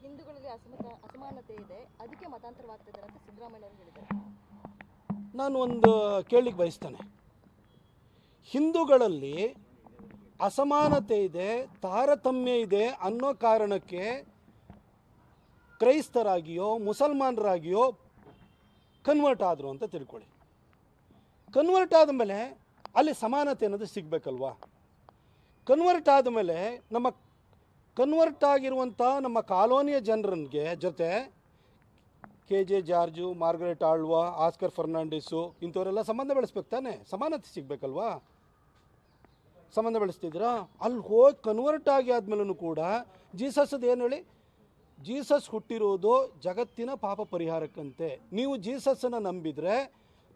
ಹಿಂದೂಗಳಲ್ಲಿ ಅಸಮಾನತೆ ಇದೆ, ಅದಕ್ಕೆ ಮತಾಂತರವಾಗ್ತಿದ್ದಾರೆ ಅಂತ ಸಿದ್ದರಾಮಯ್ಯ ಅವರು ಹೇಳಿದ್ದಾರೆ. ನಾನು ಒಂದು ಕೇಳಲಿಕ್ಕೆ ಬಯಸ್ತೇನೆ. ಹಿಂದೂಗಳಲ್ಲಿ ಅಸಮಾನತೆ ಇದೆ, ತಾರತಮ್ಯ ಇದೆ ಅನ್ನೋ ಕಾರಣಕ್ಕೆ ಕ್ರೈಸ್ತರಾಗಿಯೋ ಮುಸಲ್ಮಾನರಾಗಿಯೋ ಕನ್ವರ್ಟ್ ಆದರು ಅಂತ ತಿಳ್ಕೊಳ್ಳಿ. ಕನ್ವರ್ಟ್ ಆದಮೇಲೆ ಅಲ್ಲಿ ಸಮಾನತೆ ಅನ್ನೋದು ಸಿಗಬೇಕಲ್ವಾ? ಕನ್ವರ್ಟ್ ಆದಮೇಲೆ ಕನ್ವರ್ಟ್ ಆಗಿರುವಂಥ ನಮ್ಮ ಕಾಲೋನಿಯ ಜನರಿಗೆ ಜೊತೆ KJ ಜಾರ್ಜು, ಮಾರ್ಗರೆಟ್ ಆಳ್ವಾ, ಆಸ್ಕರ್ ಫರ್ನಾಂಡಿಸು ಇಂಥವರೆಲ್ಲ ಸಂಬಂಧ ಬೆಳೆಸ್ಬೇಕು ತಾನೆ, ಸಮಾನತೆ ಸಿಗಬೇಕಲ್ವಾ? ಸಂಬಂಧ ಬೆಳೆಸ್ತಿದ್ದೀರಾ? ಅಲ್ಲಿ ಹೋಗಿ ಕನ್ವರ್ಟ್ ಆಗಿ ಆದಮೇಲೂ ಕೂಡ ಜೀಸಸ್ದು ಏನು ಹೇಳಿ, ಜೀಸಸ್ ಹುಟ್ಟಿರೋದು ಜಗತ್ತಿನ ಪಾಪ ಪರಿಹಾರಕ್ಕಂತೆ. ನೀವು ಜೀಸಸ್ಸನ್ನು ನಂಬಿದರೆ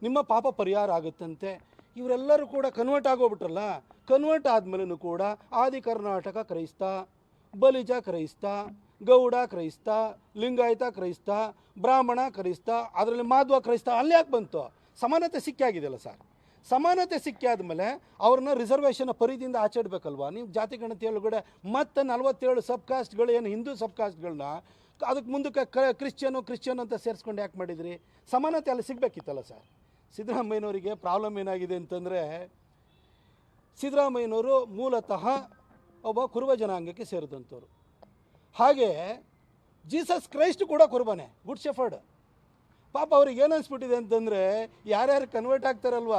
ನಿಮ್ಮ ಪಾಪ ಪರಿಹಾರ ಆಗುತ್ತಂತೆ. ಇವರೆಲ್ಲರೂ ಕೂಡ ಕನ್ವರ್ಟ್ ಆಗೋಗ್ಬಿಟ್ರಲ್ಲ. ಕನ್ವರ್ಟ್ ಆದಮೇಲೂ ಕೂಡ ಆದಿ ಕರ್ನಾಟಕ ಕ್ರೈಸ್ತ, ಬಲಿಜ ಕ್ರೈಸ್ತ, ಗೌಡ ಕ್ರೈಸ್ತ, ಲಿಂಗಾಯತ ಕ್ರೈಸ್ತ, ಬ್ರಾಹ್ಮಣ ಕ್ರೈಸ್ತ, ಅದರಲ್ಲಿ ಮಾಧ್ವ ಕ್ರೈಸ್ತ, ಅಲ್ಲಿ ಯಾಕೆ ಬಂತು? ಸಮಾನತೆ ಸಿಕ್ಕಾಗಿದೆಯಲ್ಲ ಸರ್. ಸಮಾನತೆ ಸಿಕ್ಕಾದ್ಮೇಲೆ ಅವ್ರನ್ನ ರಿಸರ್ವೇಷನ್ ಪರಿಧಿಯಿಂದ ಆಚರಿಸಬೇಕಲ್ವಾ? ನೀವು ಜಾತಿ ಗಣತಿ ಒಳಗಡೆ ಮತ್ತೆ 47 ಸಬ್ ಕಾಸ್ಟ್ಗಳು ಏನು ಹಿಂದೂ ಸಬ್ ಕಾಸ್ಟ್ಗಳನ್ನ ಅದಕ್ಕೆ ಮುಂದಕ್ಕೆ ಕ್ರಿಶ್ಚಿಯನ್ ಅಂತ ಸೇರಿಸ್ಕೊಂಡು ಯಾಕೆ ಮಾಡಿದ್ರಿ? ಸಮಾನತೆ ಅಲ್ಲಿ ಸಿಗಬೇಕಿತ್ತಲ್ಲ ಸರ್. ಸಿದ್ದರಾಮಯ್ಯನವರಿಗೆ ಪ್ರಾಬ್ಲಮ್ ಏನಾಗಿದೆ ಅಂತಂದರೆ, ಸಿದ್ದರಾಮಯ್ಯನವರು ಮೂಲತಃ ಒಬ್ಬ ಕುರುಬ ಜನಾಂಗಕ್ಕೆ ಸೇರಿದಂಥವ್ರು. ಹಾಗೆ ಜೀಸಸ್ ಕ್ರೈಸ್ಟ್ ಕೂಡ ಕುರುಬನೇ, ಗುಡ್ ಶೆಫರ್ಡ್. ಪಾಪ ಅವ್ರಿಗೆ ಏನು ಅನಿಸ್ಬಿಟ್ಟಿದೆ ಅಂತಂದರೆ, ಯಾರ್ಯಾರು ಕನ್ವರ್ಟ್ ಆಗ್ತಾರಲ್ವ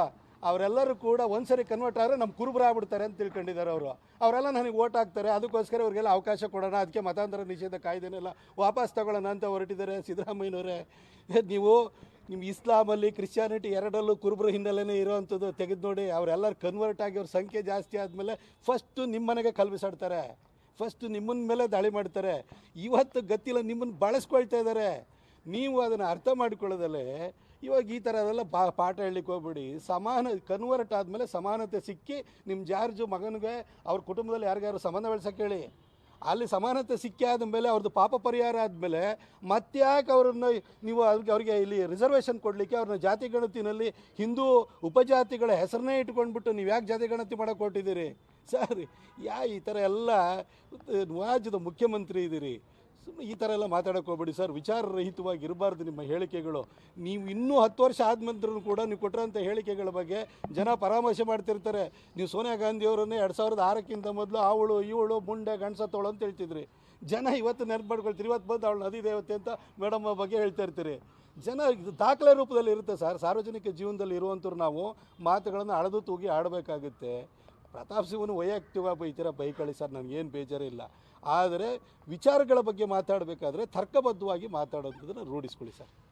ಅವರೆಲ್ಲರೂ ಕೂಡ ಒಂದ್ಸರಿ ಕನ್ವರ್ಟ್ ಆದರೆ ನಮ್ಮ ಕುರುಬರಾಗ್ಬಿಡ್ತಾರೆ ಅಂತ ತಿಳ್ಕೊಂಡಿದ್ದಾರೆ ಅವರು. ಅವರೆಲ್ಲ ನನಗೆ ಓಟ್ ಹಾಕ್ತಾರೆ, ಅದಕ್ಕೋಸ್ಕರ ಅವ್ರಿಗೆಲ್ಲ ಅವಕಾಶ ಕೊಡೋಣ, ಅದಕ್ಕೆ ಮತಾಂತರ ನಿಷೇಧ ಕಾಯ್ದೆನೆಲ್ಲ ವಾಪಸ್ ತಗೊಳ್ಳೋಣ ಅಂತ ಹೊರಟಿದ್ದಾರೆ ಸಿದ್ದರಾಮಯ್ಯನವರೇ. ನೀವು ನಿಮ್ಮ ಇಸ್ಲಾಮಲ್ಲಿ ಕ್ರಿಶ್ಚಿಯಾನಿಟಿ ಎರಡಲ್ಲೂ ಕುರುಬರ ಹಿನ್ನೆಲೆನೇ ಇರೋವಂಥದ್ದು ತೆಗೆದು ನೋಡಿ. ಅವರೆಲ್ಲರೂ ಕನ್ವರ್ಟ್ ಆಗಿ ಅವ್ರ ಸಂಖ್ಯೆ ಜಾಸ್ತಿ ಆದಮೇಲೆ ಫಸ್ಟು ನಿಮ್ಮ ಮನೆಗೆ ಕಲ್ಬಿಸಾಡ್ತಾರೆ, ಫಸ್ಟು ನಿಮ್ಮನ್ನ ಮೇಲೆ ದಾಳಿ ಮಾಡ್ತಾರೆ. ಇವತ್ತು ಗತ್ತಿಲ್ಲ, ನಿಮ್ಮನ್ನು ಬಳಸ್ಕೊಳ್ತಾ ಇದ್ದಾರೆ. ನೀವು ಅದನ್ನು ಅರ್ಥ ಮಾಡಿಕೊಳ್ಳೋದಲ್ಲೇ ಇವಾಗ ಈ ಥರ ಅದೆಲ್ಲ ಪಾಠ ಹೇಳಲಿಕ್ಕೆ ಹೋಗ್ಬಿಡಿ. ಕನ್ವರ್ಟ್ ಆದಮೇಲೆ ಸಮಾನತೆ ಸಿಕ್ಕಿ ನಿಮ್ಮ ಜಾರ್ಜು ಮಗನಿಗೆ ಅವ್ರ ಕುಟುಂಬದಲ್ಲಿ ಯಾರಿಗಾರು ಸಂಬಂಧ ಬೆಳೆಸೋಕೆ ಹೇಳಿ. ಅಲ್ಲಿ ಸಮಾನತೆ ಸಿಕ್ಕಿ ಆದಮೇಲೆ ಅವ್ರದ್ದು ಪಾಪ ಪರಿಹಾರ ಆದಮೇಲೆ ಮತ್ತ್ಯಾಕೆ ಅವ್ರನ್ನ ನೀವು ಅವ್ರಿಗೆ ಇಲ್ಲಿ ರಿಸರ್ವೇಷನ್ ಕೊಡಲಿಕ್ಕೆ ಅವ್ರನ್ನ ಜಾತಿ ಗಣತಿನಲ್ಲಿ ಹಿಂದೂ ಉಪಜಾತಿಗಳ ಹೆಸರನ್ನೇ ಇಟ್ಕೊಂಡ್ಬಿಟ್ಟು ನೀವು ಯಾಕೆ ಜಾತಿ ಗಣತಿ ಮಾಡೋಕೆ ಹೊರಟಿದ್ದೀರಿ ಸರ್? ಈ ಥರ ಎಲ್ಲ ರಾಜ್ಯದ ಮುಖ್ಯಮಂತ್ರಿ ಇದ್ದೀರಿ, ಸುಮ್ಮನೆ ಈ ಥರ ಎಲ್ಲ ಮಾತಾಡೋಕೆ ಹೋಗ್ಬೇಡಿ ಸರ್. ವಿಚಾರರಹಿತವಾಗಿ ಇರಬಾರ್ದು ನಿಮ್ಮ ಹೇಳಿಕೆಗಳು. ನೀವು ಇನ್ನೂ 10 ವರ್ಷ ಆದ್ಮೇಲೆ ಕೂಡ ನೀವು ಕೊಟ್ಟಿರೋಂಥ ಹೇಳಿಕೆಗಳ ಬಗ್ಗೆ ಜನ ಪರಾಮರ್ಶೆ ಮಾಡ್ತಿರ್ತಾರೆ. ನೀವು ಸೋನಿಯಾ ಗಾಂಧಿಯವರನ್ನೇ 2006ಕ್ಕಿಂತ ಮೊದಲು ಅವಳು ಇವಳು ಮುಂಡೆ ಗಂಡಸತ್ತೋಳು ಅಂತ ಹೇಳ್ತಿದ್ರಿ. ಜನ ಇವತ್ತು ನೆನಪು ಮಾಡ್ಕೊಳ್ತೀರಿ, ಇವತ್ತು ಬಂದು ಅವಳು ನದಿ ದೇವತೆ ಅಂತ ಮೇಡಮ್ ಬಗ್ಗೆ ಹೇಳ್ತಾ ಇರ್ತೀರಿ. ಜನ ಇದು ದಾಖಲೆ ರೂಪದಲ್ಲಿ ಇರುತ್ತೆ ಸರ್. ಸಾರ್ವಜನಿಕ ಜೀವನದಲ್ಲಿ ಇರುವಂಥವ್ರು ನಾವು ಮಾತುಗಳನ್ನು ಅಳೆದು ತೂಗಿ ಆಡಬೇಕಾಗುತ್ತೆ. ಪ್ರತಾಪ್ ಸಿಂಹನು ವೈಯಕ್ತಿಕವಾಗಿ ಈ ಥರ ಬೈಕಳಿ ಸರ್, ನನಗೇನು ಬೇಜಾರಿಲ್ಲ. ಆದರೆ ವಿಚಾರಗಳ ಬಗ್ಗೆ ಮಾತಾಡಬೇಕಾದ್ರೆ ತರ್ಕಬದ್ಧವಾಗಿ ಮಾತಾಡೋದನ್ನು ರೂಢಿಸ್ಕೊಳ್ಳಿ ಸರ್.